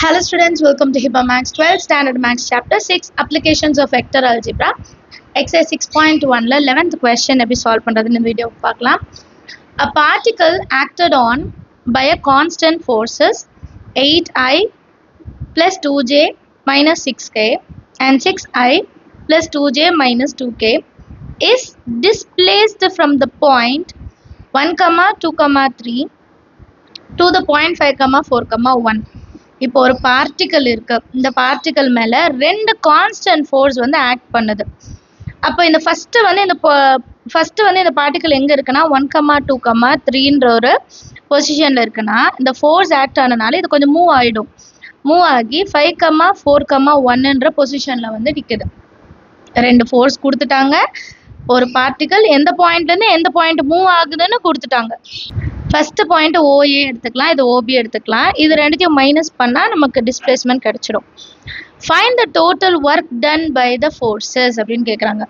Hello students, welcome to HIBA Max 12 Standard Max Chapter 6 Applications of Vector Algebra Exercise 6.1 la 11th question எப்படி solve பண்றதுன்னு இந்த video பார்க்கலாம். A particle acted on by a constant forces 8i plus 2j minus 6k and 6i plus 2j minus 2k is displaced from the point 1, 2, 3 to the point 5, 4, 1. இப்போ ஒரு particle இருக்கு. இந்த particle மேல ரெண்டு constant force வந்து act பண்ணுது. அப்போ இந்த ஃபர்ஸ்ட் வந்து இந்த பார்ட்டிக்கல் எங்க இருக்குன்னா 1, 2, 3ன்ற ஒரு பொசிஷன்ல இருக்குன்னா இந்த ஃபோர்ஸ் ஆக்ட் ஆனனால இது கொஞ்சம் மூவ் ஆயிடும். மூவ் ஆகி 5, 4, 1ன்ற பொசிஷன்ல வந்து நிக்குது. ரெண்டு ஃபோர்ஸ் கொடுத்துட்டாங்க. ஒரு பார்ட்டிக்கல் எந்த பாயிண்ட்ல இருந்து எந்த பாயிண்ட் மூவ் ஆகுதுன்னு கொடுத்துட்டாங்க. ஃபர்ஸ்ட் பாயிண்ட் OA எடுத்துக்கலாம், இது OB எடுத்துக்கலாம். இது ரெண்டுத்தையும் மைனஸ் பண்ணா நமக்கு டிஸ்பிளேஸ்மென்ட் கிடைச்சிடும். Find the total work done by the forces அப்படின்னு கேட்குறாங்க.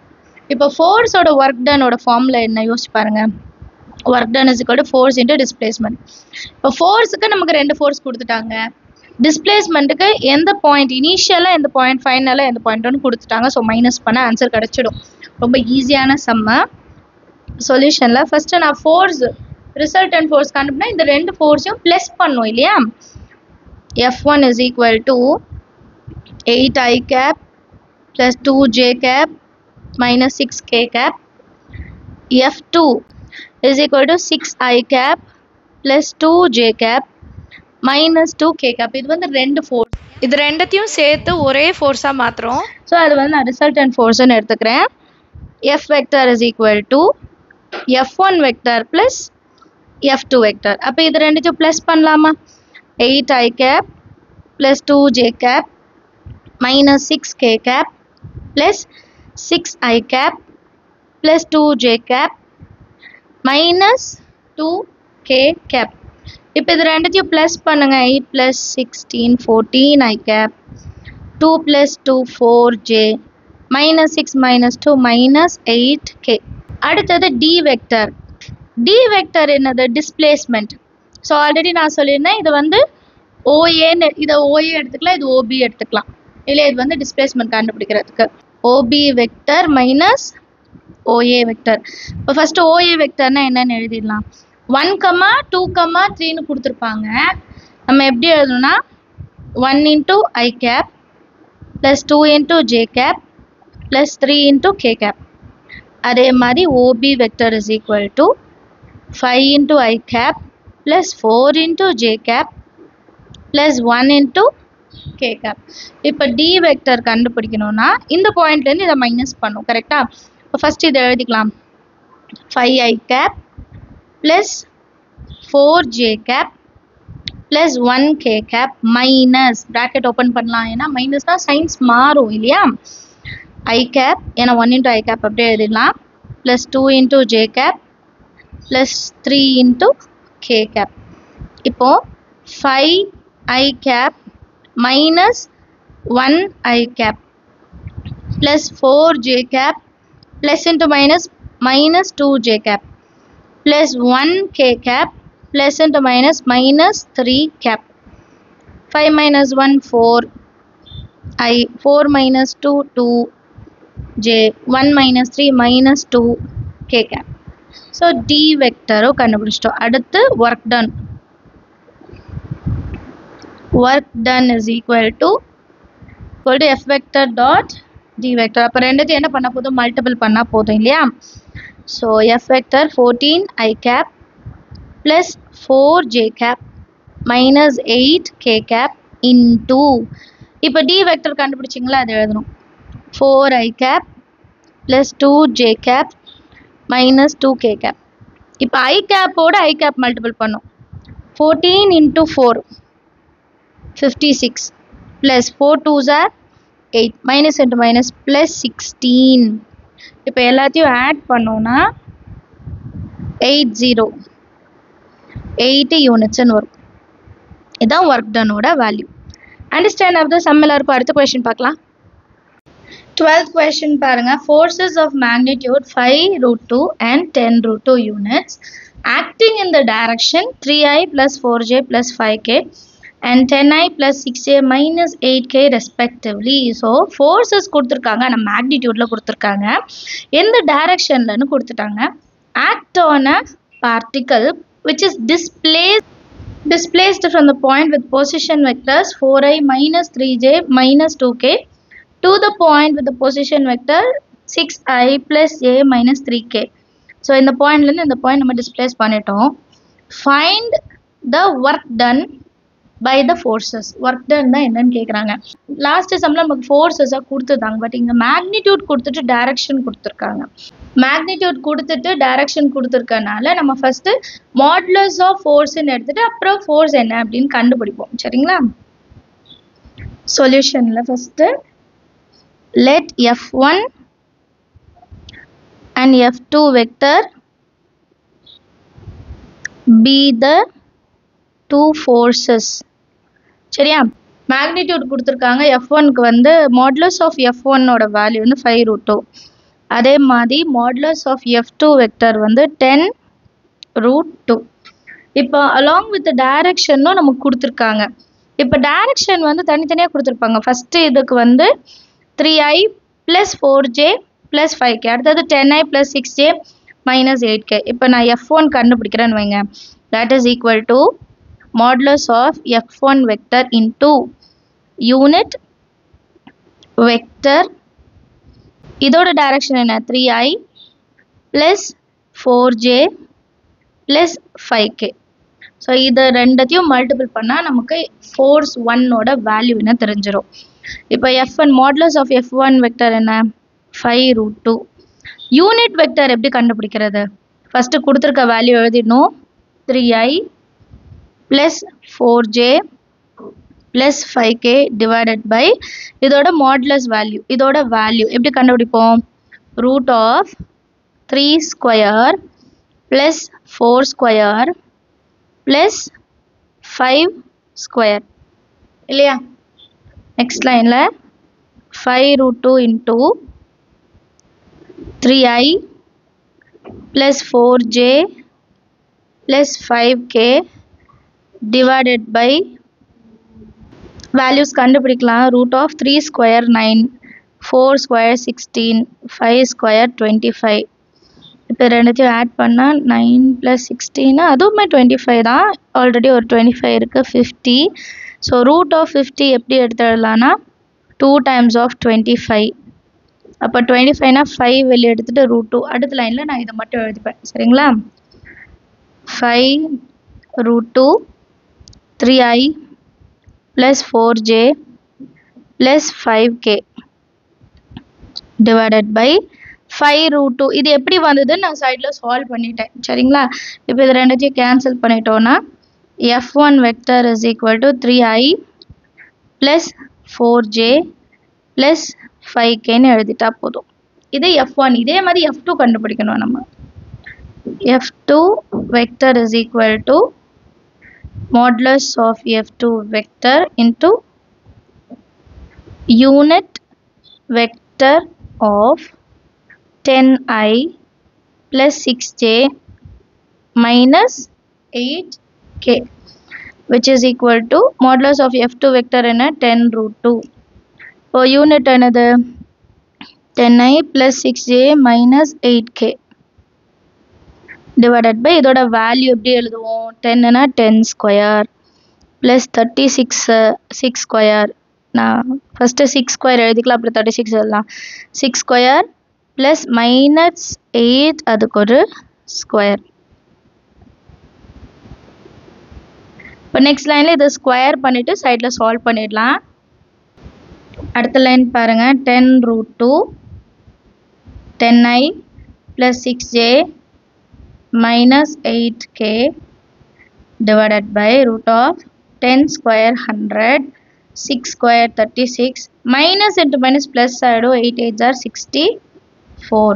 இப்போ ஃபோர்ஸோட ஒர்க் டனோட ஃபார்முலா என்ன யோசிச்சு பாருங்க. Work done is equal to force into displacement. இப்போ ஃபோர்ஸுக்கு நமக்கு ரெண்டு ஃபோர்ஸ் கொடுத்துட்டாங்க. டிஸ்பிளேஸ்மெண்ட்டுக்கு எந்த பாயிண்ட் இனிஷியலாக எந்த பாயிண்ட் ஃபைனலாக எந்த பாயிண்ட்னு கொடுத்துட்டாங்க. ஸோ மைனஸ் பண்ண ஆன்சர் கிடைச்சிடும். ரொம்ப ஈஸியான சம்ம. சொல்யூஷனில் ஃபர்ஸ்ட் நான் ஃபோர்ஸ் ரிசல்டன்ட் ஃபோர்ஸ் கண்டுபிடினா இந்த ரெண்டு ஃபோர்ஸையும் ப்ளஸ் பண்ணும் இல்லையா. F1 is equal to 8i cap plus 2j cap minus 6k cap. F2 is equal to 6i cap plus 2j cap minus 2k cap. இது வந்து ரெண்டு ஃபோர்ஸ். இது ரெண்டத்தையும் சேர்த்து ஒரே ஃபோர்ஸாக மாற்றுறோம். ஸோ அது வந்து நான் ரிசல்டன்ட் ஃபோர்ஸ்ன்னு எடுத்துக்கிறேன். F vector is equal to F1 vector plus F2 vector. அப்போ இது ரெண்டுத்தையும் ப்ளஸ் பண்ணலாமா. 8i cap plus 2j cap minus 6k cap plus 6i cap plus 2j cap minus 2k cap. இப்போ இது ரெண்டுத்தையும் ப்ளஸ் பண்ணுங்க. 8 plus 16 14i cap 2 plus 2 4j minus 6 minus 2 minus 8k. அடுத்தது D vector. D vector என்னது displacement. So already நான் சொல்லியிருந்தேன் இது வந்து OAன்னு, இதை OA எடுத்துக்கலாம், இது OB எடுத்துக்கலாம். இல்லை இது வந்து டிஸ்பிளேஸ்மெண்ட் கண்டுபிடிக்கிறதுக்கு OB vector minus OA vector. இப்போ ஃபர்ஸ்ட் OA வெக்டர்னா என்னன்னு எழுதிடலாம். 1, 2, 3ன்னு கொடுத்துருப்பாங்க. நம்ம எப்படி எழுதணும்னா 1 into i cap plus 2 into j cap plus 3 into k cap. அதே மாதிரி OB vector is equal to 5 into i cap plus 4 into j cap plus 1 into k cap. இப்போ D vector கண்டுபிடிக்கணும்னா இந்த பாயிண்ட்லேருந்து இதை மைனஸ் பண்ணும். கரெக்டா. இப்போ ஃபர்ஸ்ட் இதை எழுதிக்கலாம். 5i cap plus 4j cap plus 1k cap minus bracket open பண்ணலாம். ஏன்னா மைனஸ் தான் சைன்ஸ் மாறும் இல்லையா. i cap ஏன்னா 1 into i cap அப்படியே எழுதிடலாம். plus 2 into j cap plus 3 into k cap. இப்போ 5i cap minus 1i cap plus 4j cap plus into minus minus 2j cap plus 1k cap plus into minus minus 3 cap. 5 minus 1 4 i 4 minus 2 2 j 1 minus 3 minus 2 k cap. So D vector கண்டுபிடிச்சிட்டோம். அடுத்து work done. Work done is equal to F vector dot D vector. அப்போ ரெண்டுத்தையும் என்ன பண்ண போதும், multiple பண்ணா போதும் இல்லையா. So F vector 14i cap plus 4j cap minus 8k cap into இப்போ D vector கண்டுபிடிச்சிங்களா, அது எழுதணும். 4i cap plus 2j cap minus 2k cap. இப்போ i cap ஓட i cap மல்டிபிள் பண்ணும். 14 into 4 56 plus 4 2s are 8 minus into minus plus 16. இப்போ எல்லாத்தையும் add பண்ணோம்னா 8 யூனிட்ஸ்ன்னு வரும். இதுதான் ஒர்க் டனோட value. Understand of the sum எல்லாருக்கும். அடுத்த கொஸ்டின் பார்க்கலாம். 12th question பாருங்க. Forces of magnitude 5√2 and 10√2 units acting in the direction 3i plus 4j plus 5k and 10i plus 6j minus 8k respectively. So forces கொடுத்திருக்காங்க, ஆனா magnitudeல கொடுத்திருக்காங்க, எந்த directionலன்னு கொடுத்துட்டாங்க. Act on a particle which is displaced from the point with position vectors 4i minus 3j minus 2k to the point with the position vector 6i plus j minus 3k. So இந்த பாயிண்ட்லேருந்து இந்த point நம்ம displays பண்ணிட்டோம். Find the work done by the forces. Work done தான் என்னன்னு கேட்குறாங்க. Last சம்மில் நமக்கு ஃபோர்ஸஸாக கொடுத்துருந்தாங்க, பட் இங்கே மேக்னிடியூட் கொடுத்துட்டு டைரக்ஷன் கொடுத்துருக்காங்க. மேக்னிடியூட் கொடுத்துட்டு டைரக்ஷன் கொடுத்துருக்கனால நம்ம ஃபஸ்ட்டு மாடுலஸ் ஆஃப் ஃபோர்ஸ்ன்னு எடுத்துகிட்டு அப்புறம் ஃபோர்ஸ் என்ன அப்படின்னு கண்டுபிடிப்போம். சரிங்களா? சொல்யூஷனில் first let F1 and F2 vector be the two forces. சரியா? மேக்னிடியூட் கொடுத்துருக்காங்க. F1க்கு வந்து மாடுலஸ் ஆஃப் F1 ஓட வேல்யூ வந்து 5√2. அதே மாதிரி மாடுலஸ் ஆஃப் F2 வெக்டர் வந்து 10√2. இப்போ அலாங் வித் டைரக்ஷனும் நமக்கு கொடுத்துருக்காங்க. இப்போ டைரக்ஷன் வந்து தனித்தனியாக கொடுத்துருப்பாங்க. ஃபஸ்ட்டு இதுக்கு வந்து 3i plus 4j plus 5k, அடுத்தது 10i plus 6j minus 8k. இப்போ நான் F1 கண்டுபிடிக்கிறேன்னு வைங்க, that is equal to modulus of F1 vector into unit vector, இதோட டைரக்ஷன் என்ன, 3i plus 4j plus 5k. So இதை ரெண்டத்தையும் மல்டிபிள் பண்ணால் நமக்கு ஃபோர்ஸ் 1ஓட வேல்யூ என்ன தெரிஞ்சிடும். இப்போ F1 modulus of F1 vector என்ன, 5√2. யூனிட் வெக்டர் எப்படி கண்டுபிடிக்கிறது? ஃபஸ்ட்டு கொடுத்துருக்க வேல்யூ எழுதிடணும். 3i plus 4j plus 5k divided by இதோட மாடுலஸ் வேல்யூ. இதோட வேல்யூ எப்படி கண்டுபிடிப்போம்? Root of 3 square plus 4 square plus 5 square இல்லையா? நெக்ஸ்ட் லைனில் 5√2 into 3i plus 4j plus 5k divided by values கண்டுபிடிக்கலாம். Root of 3 square 9, 4 square 16, 5 square 25. இப்போ ரெண்டுத்தையும் add பண்ணால் 9 + 16 அதுவுமே 25 தான். ஆல்ரெடி ஒரு 25 இருக்குது, 50. ஸோ ரூட் ஆஃப் 50 எப்படி எடுத்துடலான்னா 2 times of 25. அப்போ 25னா 5 வெளியே எடுத்துகிட்டு √2. அடுத்த லைனில் நான் இதை மட்டும் எழுதிப்பேன். சரிங்களா? 5√2 3i plus 4j plus 5k divided by 5√2. இது எப்படி வந்ததுன்னு நான் சைடில் சால்வ் பண்ணிட்டேன். சரிங்களா? இப்போ இது ரெண்டுத்தையும் கேன்சல் பண்ணிட்டோன்னா F1 vector is equal to 3i plus 4j plus 5kன்னு எழுதிட்டா போதும். இது F1. இதே மாதிரி F2 கண்டுபிடிக்கணும் நம்ம. F2 vector is equal to modulus of F2 vector into unit vector of 10i plus 6j minus 8k which is equal to modulus of F2 vector என்ன 10√2. இப்போ unit என்னது 10i plus 6j minus 8k divided by இதோட value எப்படி எழுதுவோம்? 10னா 10 square plus 36 6 square. நான் first 6 square எழுதிக்கலாம், அப்புறம் 36 எழுதலாம். 6 ஸ்கொயர் ப்ளஸ் மைனஸ் 8 அதுக்கு ஒரு ஸ்கொயர். இப்போ நெக்ஸ்ட் லைனில் இதை ஸ்கொயர் பண்ணிவிட்டு சைடில் சால்வ் பண்ணிடலாம். அடுத்த லைன் பாருங்கள். 10√2 10i plus 6j minus 8k divided by root of 10 square 100, 6 square 36, minus into minus plus ஆகிடும். 8 8s are 64.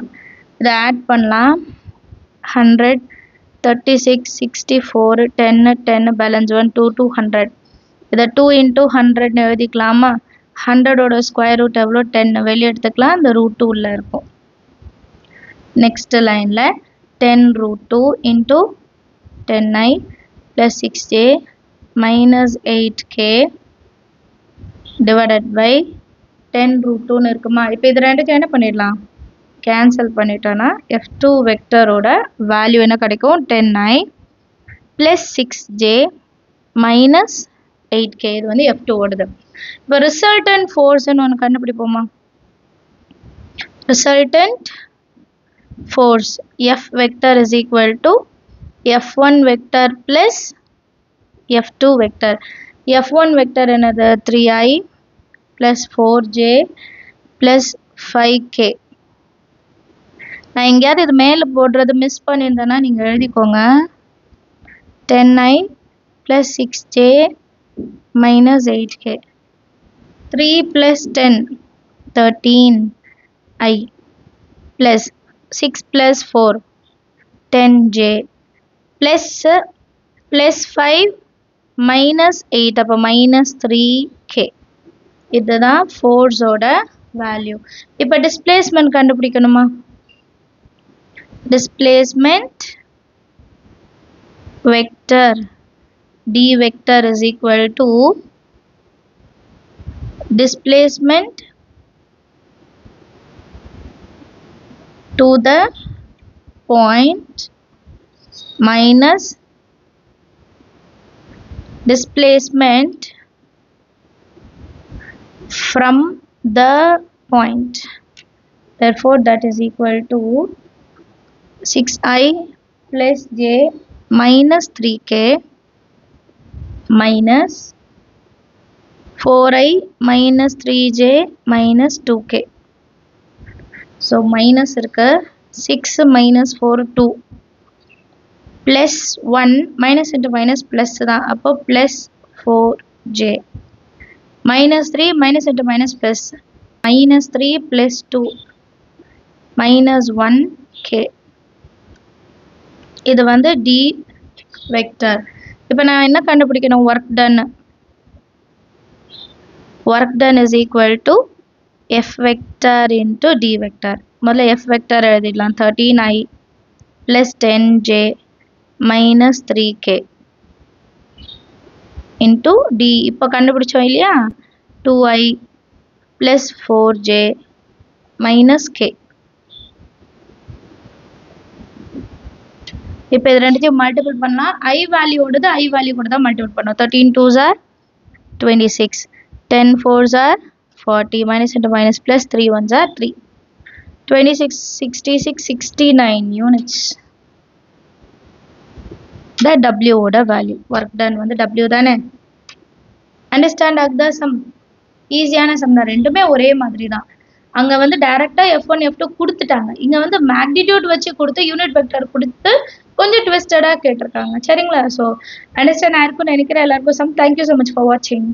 இதை ஆட் பண்ணலாம். 100 36 64 10 10 பேலன்ஸ் 1 2 200. இதை 2 into 100 எழுதிக்கலாமா? 100ஓட ஸ்கொயர் ரூட் எவ்வளோ? 10 வெளியே எடுத்துக்கலாம். அந்த ரூட் 2 உள்ள இருக்கும். நெக்ஸ்ட் லைனில் 10√2 into 10i plus 6j minus 8k divided by 10 root 2 இருக்குமா. இப்போ இது ரெண்டுக்கு என்ன பண்ணிடலாம், கேன்சல் பண்ணிட்டோன்னா f2 வெக்டரோட வேல்யூ என்ன கிடைக்கும், 10i plus 6j minus 8k. இது வந்து f2 ஓடுது. இப்போ ரிசல்டன்ட் ஃபோர்ஸ்ன்னு ஒன்று கண்டுபிடிப்போமா. Resultant force F vector is equal to F1 vector plus F2 vector. F1 vector another 3i plus 4j plus 5k. நான் எங்கேயாவது இது மேலே போடுறது மிஸ் பண்ணியிருந்தேன்னா நீங்கள் எழுதிக்கோங்க. 10i plus 6j minus 8k. 3 plus 10 13i plus 6 plus 4 10j plus 5 minus 8 அப்போ minus 3k. இதுதான் ஃபோர்ஸோட வேல்யூ. இப்போ டிஸ்பிளேஸ்மெண்ட் கண்டுபிடிக்கணுமா. Displacement vector d vector is equal to displacement to the point minus displacement from the point. Therefore that is equal to 6i plus j minus 3k minus 4i minus 3j minus 2k. So minus irukka 6 minus 4 2 plus 1 minus into minus plus தான். அப்போ plus 4j minus 3 minus into minus plus minus 3 plus 2 minus 1k. இது வந்து d vector. இப்போ நான் என்ன கண்டுபிடிக்கணும், work done. Work done is equal to f vector into d vector. முதல்ல f vector எழுதிடலாம். 13i plus 10j minus 3k into d. இப்போ கண்டுபிடிச்சோம் இல்லையா, 2i plus 4j minus k. இப்போ இது ரெண்டுத்தையும் மல்டிபிள் பண்ணலாம். i வேல்யூ கூட தான் மல்டிபிள் பண்ணோம். 13 2s are 26, 10 4s are 40, minus into minus plus 3 1s are 3, 26 66 69 units. The w ஓட வேல்யூ. ஒர்க் டன் வந்து w தானே. அண்டர்ஸ்டாண்ட் ஆகுதா சம். ஈஸியான சம் தான், ரெண்டுமே ஒரே மாதிரி தான். அங்கே வந்து டைரெக்டாக f1 f2 கொடுத்துட்டாங்க, இங்கே வந்து மேக்னிடியூட் வச்சு கொடுத்து யூனிட் வெக்டர் கொடுத்து கொஞ்சம் ட்விஸ்டடாக கேட்டிருக்காங்க. சரிங்களா. ஸோ அண்டர்ஸ்டாண்ட் ஆயிருக்கும்னு நினைக்கிறேன் எல்லாருக்கும் சம். தேங்க்யூ ஸோ மச் ஃபார் வாட்சிங்.